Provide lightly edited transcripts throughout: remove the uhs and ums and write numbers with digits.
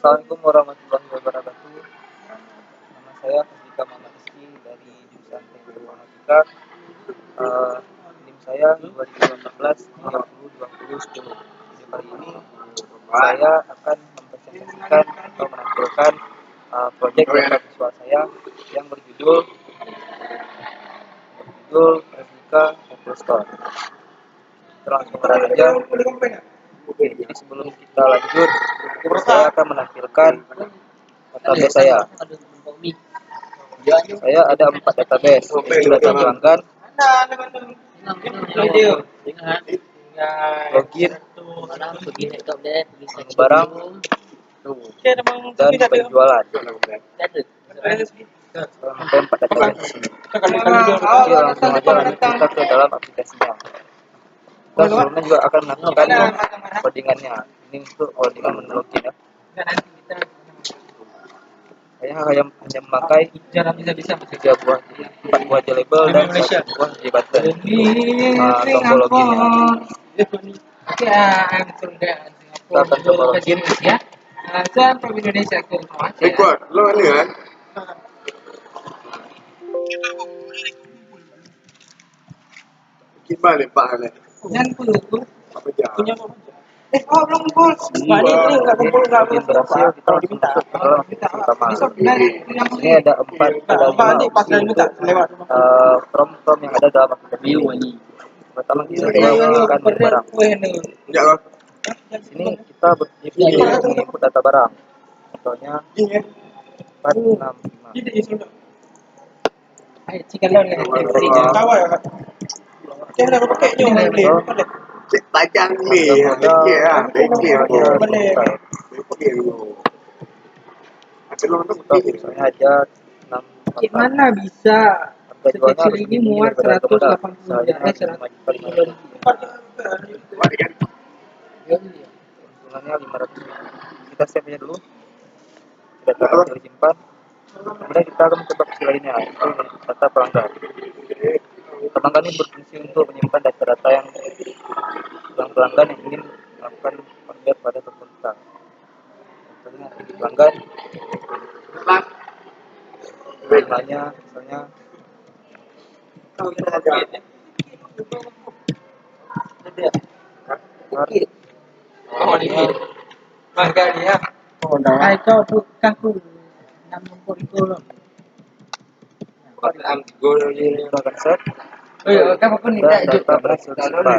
Assalamualaikum warahmatullahi wabarakatuh. Nama saya Fisika Muhammad Rizky dari jurusan Teknik Informatika. NIM saya 2018 30 20 10. Video kali ini saya akan mempresentasikan atau menampilkan proyek data visual saya yang berjudul Fisika Apple Store. Kita langsung saja. Oke, jadi sebelum kita lanjut, saya akan menampilkan database saya. Saya ada 4 database, yaitu data pelanggan, login, barang, dan penjualan. Sampai 4 database di sini. Oke, langsung aja lanjut kita ke dalam aplikasinya. Kita sebelumnya juga akan melakukan codingannya. Ini untuk codingan login ya. Saya hanya memakai 4 buah label dan 1 buah button tombol loginnya. Kita akan coba login. Record, lo ini kan? Gimana Pak Ale? Apa jam? Login berhasil, kita langsung masuk ke dalam aplikasi utama. Ini ada 5 opsi untuk from yang ada dalam aplikasi ini. Pertama kita menggunakan barang. Sini kita menginput data barang. Contohnya 465. Cek tajam ni, ya, misalnya aja 6. Gimana bisa sekecil ini muat 180 Keuntungannya 500. Kita save nya dulu. Data akan disimpan. Kemudian kita akan mencoba opsi lainnya, yaitu data pelanggan. Pelanggan ini berfungsi untuk menyimpan data-data yang pelanggan yang ingin melakukan order pada toko kita. Contohnya ID pelanggan, namanya misalnya data berhasil disimpan.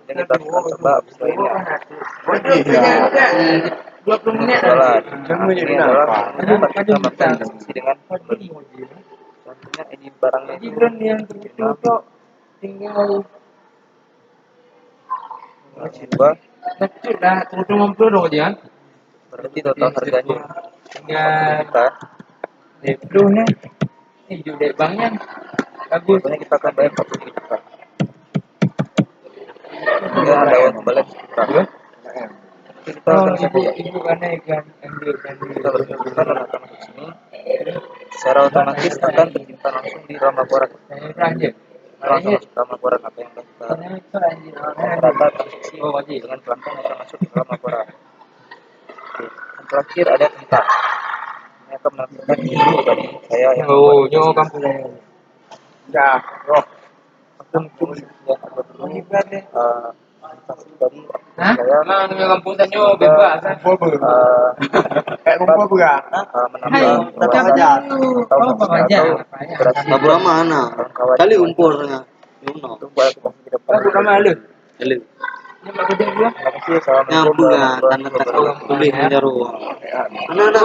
Dan kita akan coba opsi lainnya. Jualan. Ini adalah tempat kita melakukan transaksi dengan pembeli. Contohnya ID barangnya itu berarti total harganya 40 juta. Biasanya kita akan bayar 40 juta. Ini ada uang kembali sekitar. Kita akan saja. Kita berhentikan dan akan masuk sini. Secara otomatis akan tersimpan langsung di dalam laporan. Langsung masuk dalam laporan apa yang kita data transaksi dengan pelanggan akan masuk ke dalam laporan. Oke. Yang terakhir ada tentang. Ini akan menampilkan video dari saya yang akun yang ada dulu investasi dari saya Tabura mana? Kali umpornya. Untuk buat aplikasi ke depan. Terima kasih. Assalamualaikum Nyambung kan, warahmatullahi tanda wabarakatuh. boleh menjaruh. Mana ada?